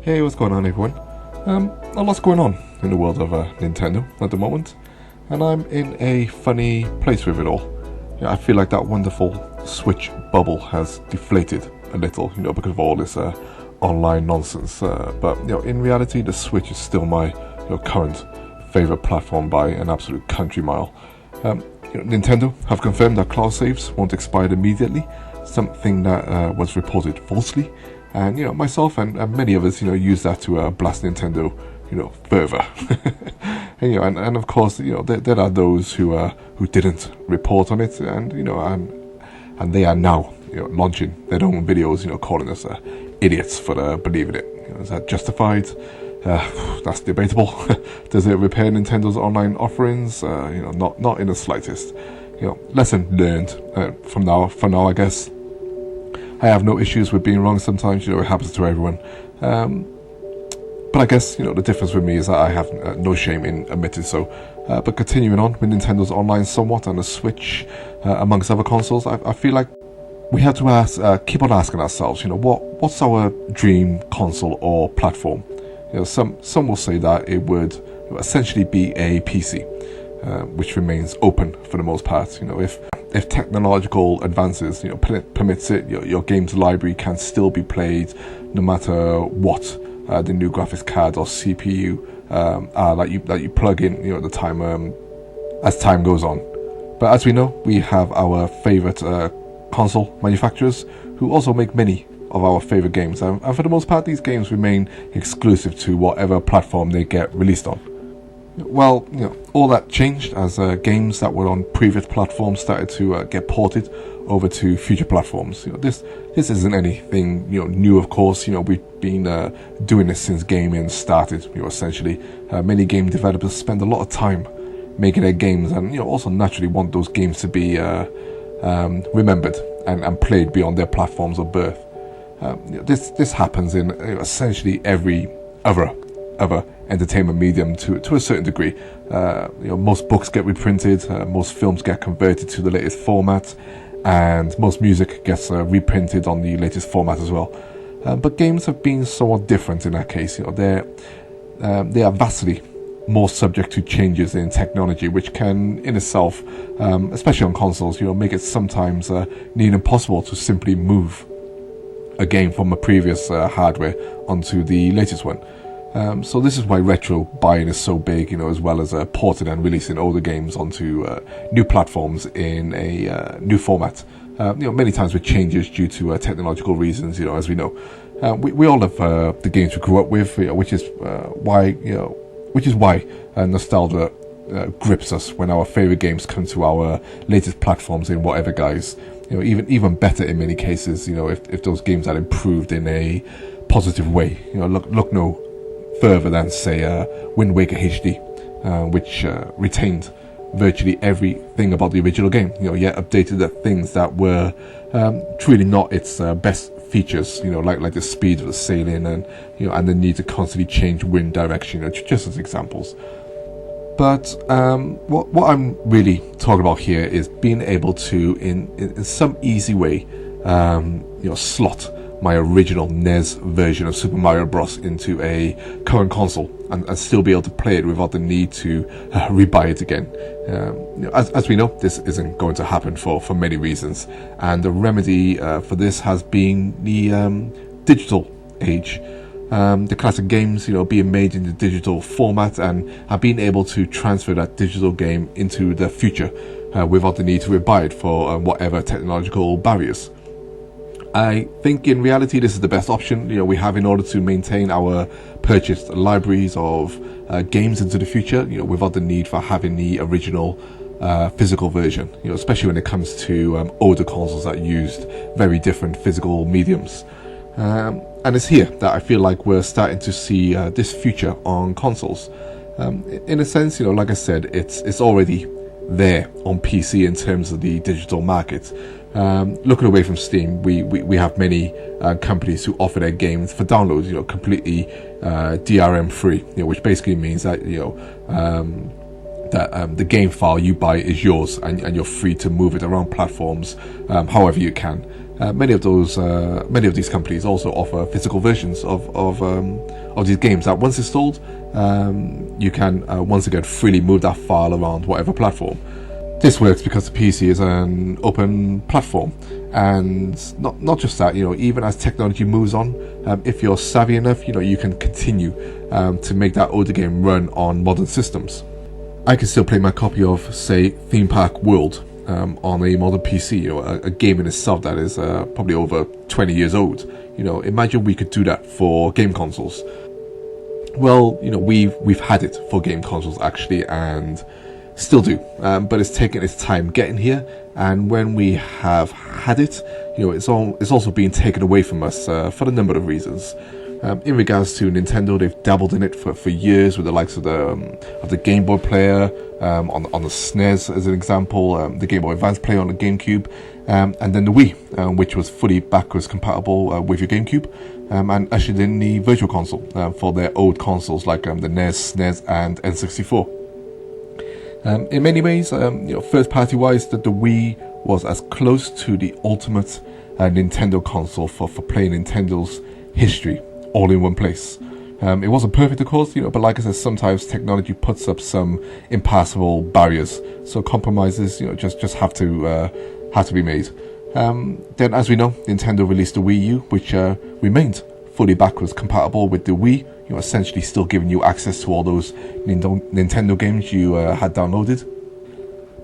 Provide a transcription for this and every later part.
Hey, what's going on, everyone? A lot's going on in the world of Nintendo at the moment, and I'm in a funny place with it all. I feel like that wonderful Switch bubble has deflated a little, because of all this online nonsense. But in reality, the Switch is still my current favorite platform by an absolute country mile. Nintendo have confirmed that cloud saves won't expire immediately, something that was reported falsely. And myself and many others, use that to blast Nintendo, further. and of course, there are those who didn't report on it, and and they are now launching their own videos, calling us idiots for believing it. Is that justified? That's debatable. Does it repair Nintendo's online offerings? Not in the slightest. Lesson learned from now, I guess. I have no issues with being wrong sometimes, it happens to everyone. But I guess, the difference with me is that I have no shame in admitting so. But continuing on with Nintendo's online somewhat and the Switch, amongst other consoles, I feel like we have to keep on asking ourselves, what's our dream console or platform? Some will say that it would essentially be a PC, which remains open for the most part. If technological advances, permits it, your game's library can still be played no matter what the new graphics card or CPU are that you plug in, at the time as time goes on. But as we know, we have our favorite console manufacturers who also make many of our favorite games, and for the most part, these games remain exclusive to whatever platform they get released on. Well, all that changed as games that were on previous platforms started to get ported over to future platforms. This isn't anything new, of course. We've been doing this since gaming started. Essentially, many game developers spend a lot of time making their games, and also naturally want those games to be remembered and played beyond their platforms of birth. This happens in essentially every other entertainment medium to a certain degree. Most books get reprinted, most films get converted to the latest format, and most music gets reprinted on the latest format as well. But games have been somewhat different in that case. They are vastly more subject to changes in technology, which can in itself, especially on consoles, make it sometimes near impossible to simply move a game from a previous hardware onto the latest one. So this is why retro buying is so big, as well as porting and releasing older games onto new platforms in a new format. Many times with changes due to technological reasons, as we know. We all have the games we grew up with, which is why nostalgia grips us when our favorite games come to our latest platforms in whatever guise. Even better in many cases, if those games are improved in a positive way. Look no further than, say, Wind Waker HD, which retained virtually everything about the original game, yet updated the things that were truly not its best features, like the speed of the sailing and the need to constantly change wind direction, just as examples. But what I'm really talking about here is being able to, in some easy way, slot my original NES version of Super Mario Bros. Into a current console and still be able to play it without the need to rebuy it again. As we know, this isn't going to happen for many reasons, and the remedy for this has been the digital age. The classic games, being made in the digital format and being able to transfer that digital game into the future without the need to rebuy it for whatever technological barriers. I think in reality this is the best option we have in order to maintain our purchased libraries of games into the future, without the need for having the original physical version, especially when it comes to older consoles that used very different physical mediums. And it's here that I feel like we're starting to see this future on consoles. In a sense, like I said, it's already there on PC in terms of the digital market. Looking away from Steam, we have many companies who offer their games for downloads, completely DRM free, which basically means that the game file you buy is yours, and you're free to move it around platforms however you can. Many of these companies also offer physical versions of these games that once installed, you can once again freely move that file around whatever platform. This works because the PC is an open platform, and not just that. Even as technology moves on, if you're savvy enough, you can continue to make that older game run on modern systems. I can still play my copy of, say, Theme Park World on a modern PC, a game in itself that is probably over 20 years old. Imagine we could do that for game consoles. Well, we've had it for game consoles actually, and still do, but it's taken its time getting here. And when we have had it, it's also being taken away from us for a number of reasons. In regards to Nintendo, they've dabbled in it for years with the likes of the Game Boy player, on the SNES as an example, the Game Boy Advance player on the GameCube, and then the Wii, which was fully backwards compatible with your GameCube, and ushered in the Virtual Console for their old consoles like the NES, SNES, and N64. In many ways, first-party wise, the Wii was as close to the ultimate Nintendo console for playing Nintendo's history all in one place. It wasn't perfect, of course, but like I said, sometimes technology puts up some impassable barriers, so compromises, just have to be made. Then, as we know, Nintendo released the Wii U, which remained fully backwards compatible with the Wii, essentially still giving you access to all those Nintendo games you had downloaded.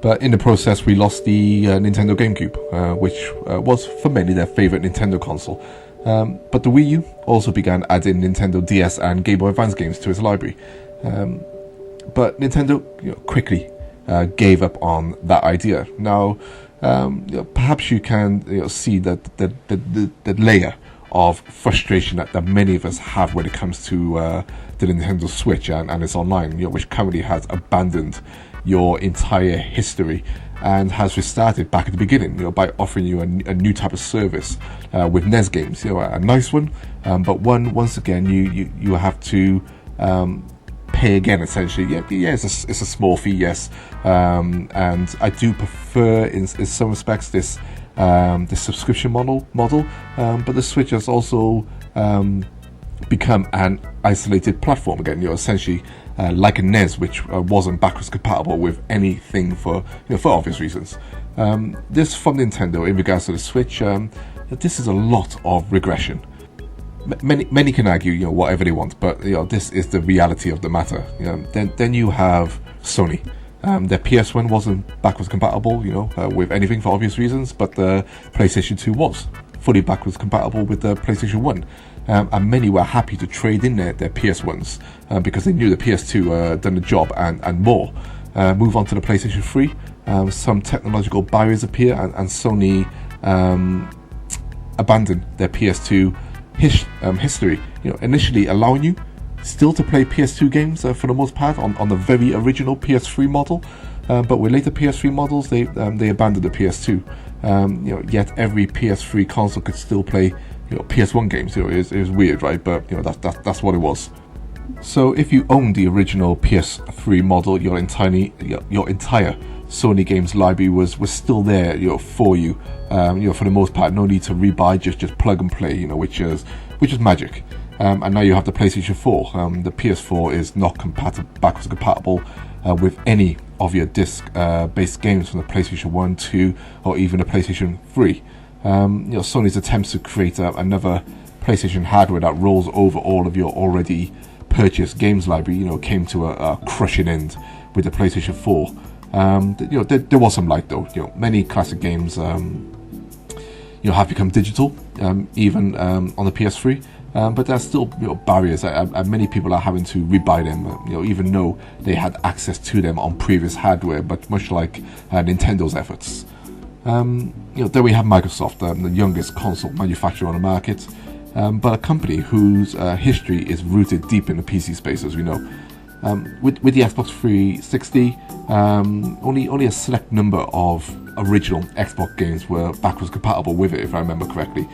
But in the process, we lost the Nintendo GameCube, which was for many their favorite Nintendo console. But the Wii U also began adding Nintendo DS and Game Boy Advance games to its library. But Nintendo quickly gave up on that idea. Now, perhaps you can see that the layer of frustration that many of us have when it comes to the Nintendo Switch and its online, which currently has abandoned your entire history and has restarted back at the beginning, by offering you a new type of service with NES games, a nice one, but once again you have to pay again, essentially. Yeah, it's a small fee, yes, and I do prefer in some respects this subscription model, but the Switch has also become an isolated platform again. Essentially like a NES, which wasn't backwards compatible with anything for obvious reasons. This from Nintendo in regards to the Switch. This is a lot of regression. Many can argue, whatever they want, but this is the reality of the matter. Then you have Sony. Their PS1 wasn't backwards compatible, with anything for obvious reasons, but the PlayStation 2 was fully backwards compatible with the PlayStation 1. And many were happy to trade in their PS1s because they knew the PS2 done the job and more. Move on to the PlayStation 3. Some technological barriers appear, and Sony abandoned their PS2 history. Initially allowing you still to play PS2 games for the most part on the very original PS3 model, but with later PS3 models they abandoned the PS2. Yet every PS3 console could still play PS1 games. It was weird, right? But that's what it was. So if you own the original PS3 model, your entire Sony games library was still there, for you. For the most part, no need to rebuy, just plug and play, which is magic. And now you have the PlayStation 4. The PS4 is not backwards compatible with any of your disc-based games from the PlayStation 1, 2, or even the PlayStation 3. Sony's attempts to create another PlayStation hardware that rolls over all of your already purchased games library, came to a crushing end with the PlayStation 4. There was some light though. Many classic games, have become digital, even on the PS3. But there's still barriers, and many people are having to rebuy them, even though they had access to them on previous hardware. But much like Nintendo's efforts, there we have Microsoft, the youngest console manufacturer on the market, but a company whose history is rooted deep in the PC space, as we know. With the Xbox 360, only a select number of original Xbox games were backwards compatible with it, if I remember correctly,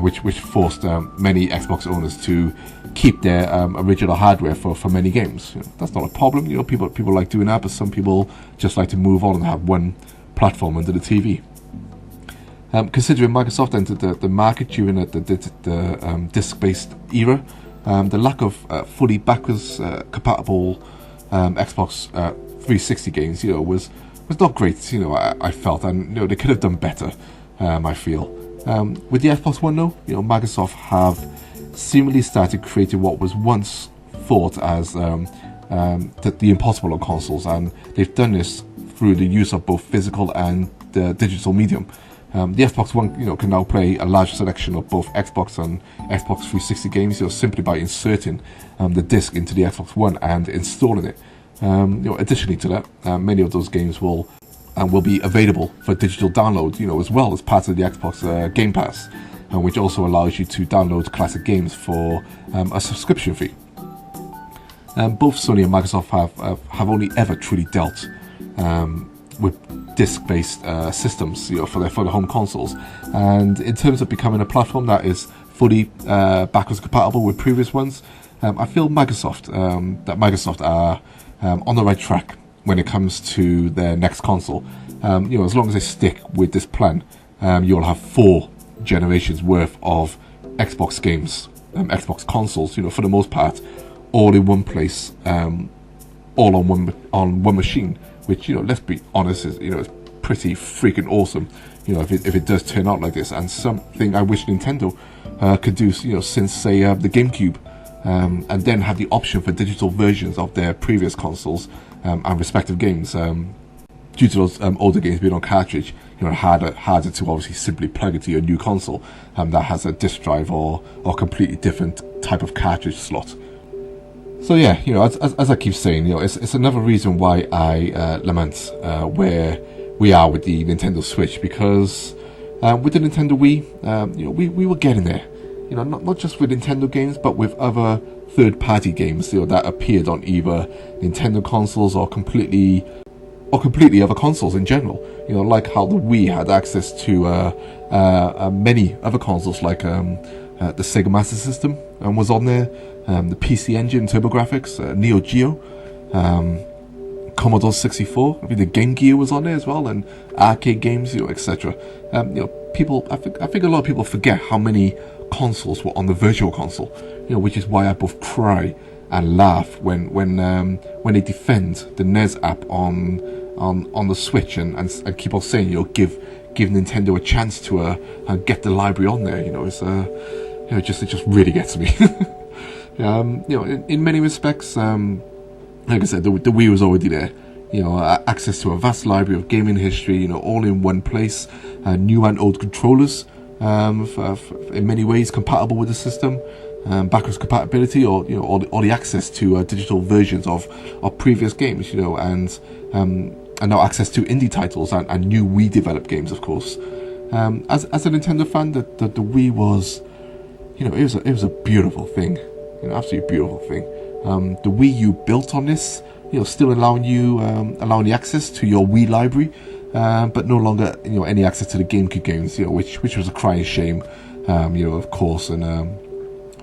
which forced many Xbox owners to keep their original hardware for many games. That's not a problem. People like doing that, but some people just like to move on and have one platform under the TV. Considering Microsoft entered the market during the disc-based era, the lack of fully backwards compatible Xbox 360 games, was not great. I felt, and they could have done better. I feel with the Xbox One, though, Microsoft have seemingly started creating what was once thought as the impossible on consoles, and they've done this through the use of both physical and digital medium. The Xbox One, can now play a large selection of both Xbox and Xbox 360 games, simply by inserting the disc into the Xbox One and installing it. Additionally to that, many of those games will be available for digital download, as well as part of the Xbox Game Pass, which also allows you to download classic games for a subscription fee. Both Sony and Microsoft have only ever truly dealt with disc-based systems, for the home consoles, and in terms of becoming a platform that is fully backwards compatible with previous ones, I feel Microsoft are on the right track when it comes to their next console. As long as they stick with this plan, you'll have 4 generations worth of Xbox games, Xbox consoles, for the most part, all in one place, all on one machine. Which, let's be honest, is pretty freaking awesome. If it does turn out like this, and something I wish Nintendo could do, since say the GameCube, and then have the option for digital versions of their previous consoles and respective games. Due to those older games being on cartridge, harder to obviously simply plug into your new console that has a disc drive or completely different type of cartridge slot. So yeah, as I keep saying, it's another reason why I lament where we are with the Nintendo Switch, because with the Nintendo Wii, we were getting there. Not just with Nintendo games, but with other third-party games, that appeared on either Nintendo consoles or completely other consoles in general. Like how the Wii had access to many other consoles, like the Sega Master System was on there. The PC Engine, TurboGrafx, Neo Geo, Commodore 64. I mean, the Game Gear was on there as well, and arcade games, etc. People. I think a lot of people forget how many consoles were on the Virtual Console. Which is why I both cry and laugh when they defend the NES app on the Switch and keep on saying, give Nintendo a chance to get the library on there. It just really gets me. In many respects, like I said, the Wii was already there. Access to a vast library of gaming history, all in one place. New and old controllers, in many ways compatible with the system. Backwards compatibility, or the access to digital versions of previous games, and now access to indie titles and new Wii developed games, of course. As a Nintendo fan, the Wii was, it was a beautiful thing. Absolutely beautiful thing. The Wii U built on this, still allowing the access to your Wii library, but no longer, any access to the GameCube games, which was a crying shame, of course, and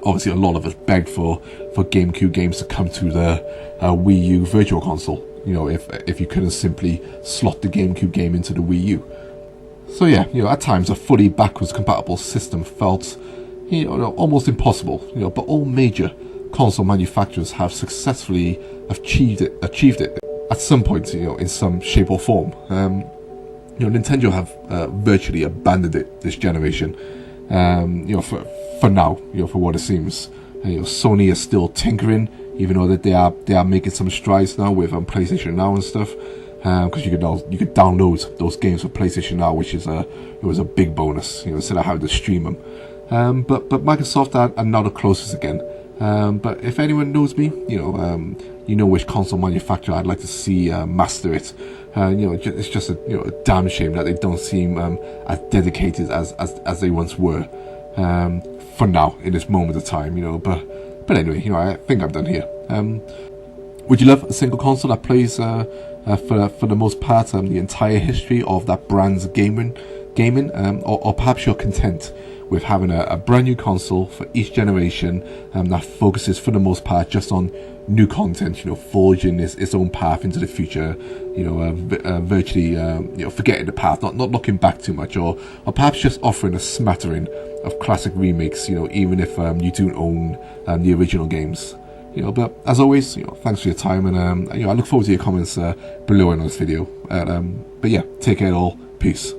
obviously a lot of us begged for GameCube games to come to the Wii U Virtual Console, if you couldn't simply slot the GameCube game into the Wii U. So yeah, at times a fully backwards compatible system felt almost impossible, but all major console manufacturers have successfully achieved it at some point, in some shape or form. Nintendo have virtually abandoned it this generation, for now, for what it seems. Sony is still tinkering, even though that they are making some strides now with PlayStation Now and stuff, because you could download those games for PlayStation Now, which is it was a big bonus, instead of having to stream them. But Microsoft are now the closest again. But if anyone knows me, which console manufacturer I'd like to see master it. It's just a damn shame that they don't seem as dedicated as they once were. For now, in this moment of time, but anyway, I think I'm done here. Would you love a single console that plays for the most part the entire history of that brand's gaming, or perhaps you're content with having a brand new console for each generation that focuses for the most part just on new content, forging its own path into the future, virtually forgetting the past, not looking back too much, or perhaps just offering a smattering of classic remakes, even if you don't own the original games. But as always, thanks for your time, and I look forward to your comments below on this video. But yeah, take care all. Peace.